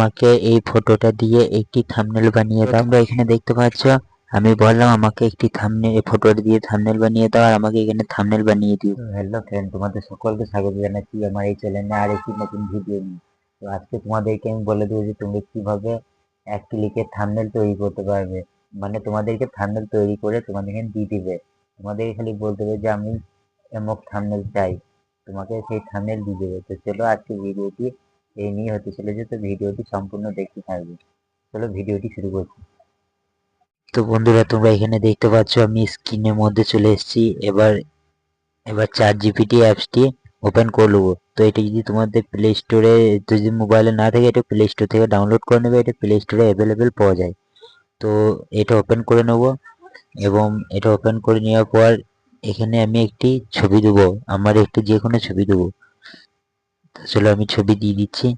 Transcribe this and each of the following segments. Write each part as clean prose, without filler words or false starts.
আমাকে এই ফটোটা দিয়ে একটি থাম্বনেল বানিয়ে দাও। তোমরা এখানে দেখতে পাচ্ছ আমি বললাম আমাকে একটি থাম্বনেল এই ফটোটা দিয়ে থাম্বনেল বানিয়ে দাও আর আমাকে এখানে থাম্বনেল বানিয়ে দিও। হ্যালো ফ্রেন্ড, তোমাদের সকলকে স্বাগত জানাচ্ছি আমার এই চ্যানেলে আর একটি নতুন ভিডিও নিয়ে। তো আজকে তোমাদেরকে আমি বলে দেবো যে তোমরা কিভাবে এক ক্লিকে থাম্বনেল তৈরি করতে পারবে। মানে তোমাদেরকে থাম্বনেল তৈরি করে তোমাদেরকে দিয়ে দিবে। তোমাদের খালি বলতে হবে যে আমি এমক থাম্বনেল চাই, তোমাকে সেই থাম্বনেল দিয়ে দেবে। তো চলো আজকে ভিডিওটি এই নিয়ে হতে চলেছে, তো ভিডিওটি সম্পূর্ণ দেখতে থাকবে। চলো ভিডিওটি শুরু করছি। তো বন্ধুরা তোমরা এখানে দেখতে পাচ্ছ আমি স্ক্রিনের মধ্যে চলে এসেছি। এবার ChatGPT অ্যাপসটি ওপেন করে নেবো। তো এটা যদি তোমাদের প্লে স্টোরে যদি মোবাইলে না থাকে এটা প্লে স্টোর থেকে ডাউনলোড করে নেবে। এটা প্লে স্টোরে অ্যাভেলেবেল পাওয়া যায়। তো এটা ওপেন করে নেব এবং এটা ওপেন করে নেওয়ার পর এখানে আমি একটি ছবি দেবো, আমার একটি যে কোনো ছবি দেবো। চলো আমি ছবি দিয়ে দিচ্ছি।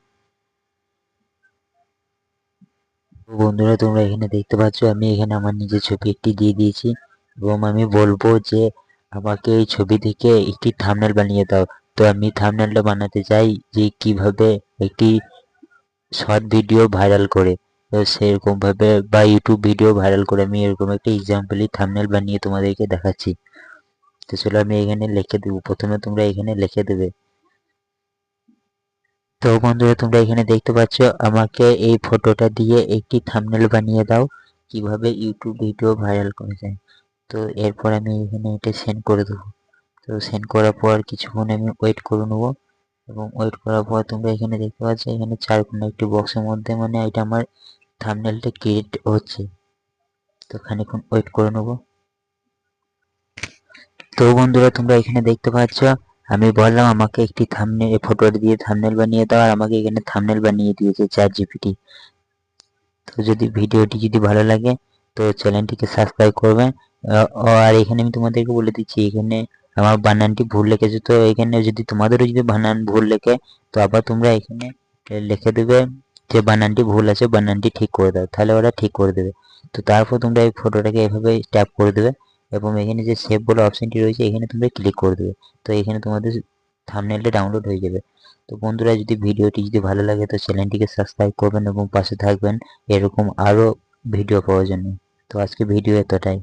বন্ধুরা তোমরা এখানে দেখতে পাচ্ছ আমি এখানে আমার নিজের ছবি একটি দিয়ে দিয়েছি এবং আমি বলবো যে আমাকে এই ছবি থেকে একটি থাম্বনেল বানিয়ে দাও। তো আমি থাম্বনেলটা বানাতে চাই যে কিভাবে একটি শর্ট ভিডিও ভাইরাল করে, তো সেরকম ভাবে বা ইউটিউব ভিডিও ভাইরাল করে আমি এরকম একটা এক্সাম্পলি থাম্বনেল বানিয়ে তোমাদেরকে দেখাচ্ছি। তো চলো আমি এখানে লিখে দেবো। প্রথমে তোমরা এখানে লিখে দেবে। তো বন্ধুরা তোমরা এখানে দেখতে পাচ্ছ আমাকে এই ফটোটা দিয়ে একটি থাম্বনেল বানিয়ে দাও, কিভাবে ইউটিউব ভিডিও ভাইরাল করা যায়। তো এরপর আমি এখানে এটা সেন্ড করে দেবো। তো সেন্ড করার পর কিছুক্ষণ আমি ওয়েট করে নেবো এবং ওয়েট করার পর তোমরা এখানে দেখতে পাচ্ছ এখানে চারকোনা একটি বক্সের মধ্যে মানে এটা আমার থাম্বনেলটা ক্রিয়েট হচ্ছে। তো খানিকক্ষণ ওয়েট করে নেবো। তো বন্ধুরা তোমরা এখানে দেখতে পাচ্ছ আমি বললাম আমাকে একটি থাম্বনেল ফটোটা দিয়ে থাম্বনেল বানিয়ে দাও আর আমাকে এখানে থাম্বনেল বানিয়ে দিয়েছে ChatGPT। তো যদি ভিডিওটি যদি ভালো লাগে তো চ্যানেলটিকে সাবস্ক্রাইব করবেন। আর এখানে আমি তোমাদেরকে বলে দিচ্ছি এখানে আমার বানানটি ভুল লিখেছে, তো এখানে যদি তোমাদেরও যদি বানান ভুল লেখে তো আবার তোমরা এখানে লিখে দেবে যে বানানটি ভুল আছে, বানানটি ঠিক করে দাও, তাহলে ওরা ঠিক করে দেবে। তো তারপর তোমরা এই ফটোটাকে এভাবে ট্যাপ করে দেবে এবং এখানে যে সেভ বলে অপশনটি রয়েছে এখানে তোমরা ক্লিক করে দেবে। তো এখানে তোমাদের থাম্বনেলটা ডাউনলোড হয়ে যাবে। তো বন্ধুরা যদি ভিডিওটি যদি ভালো লাগে তো চ্যানেলটিকে সাবস্ক্রাইব করবেন এবং পাশে থাকবেন এরকম আরো ভিডিও পাওয়ার জন্য। তো আজকে ভিডিও এতটাই।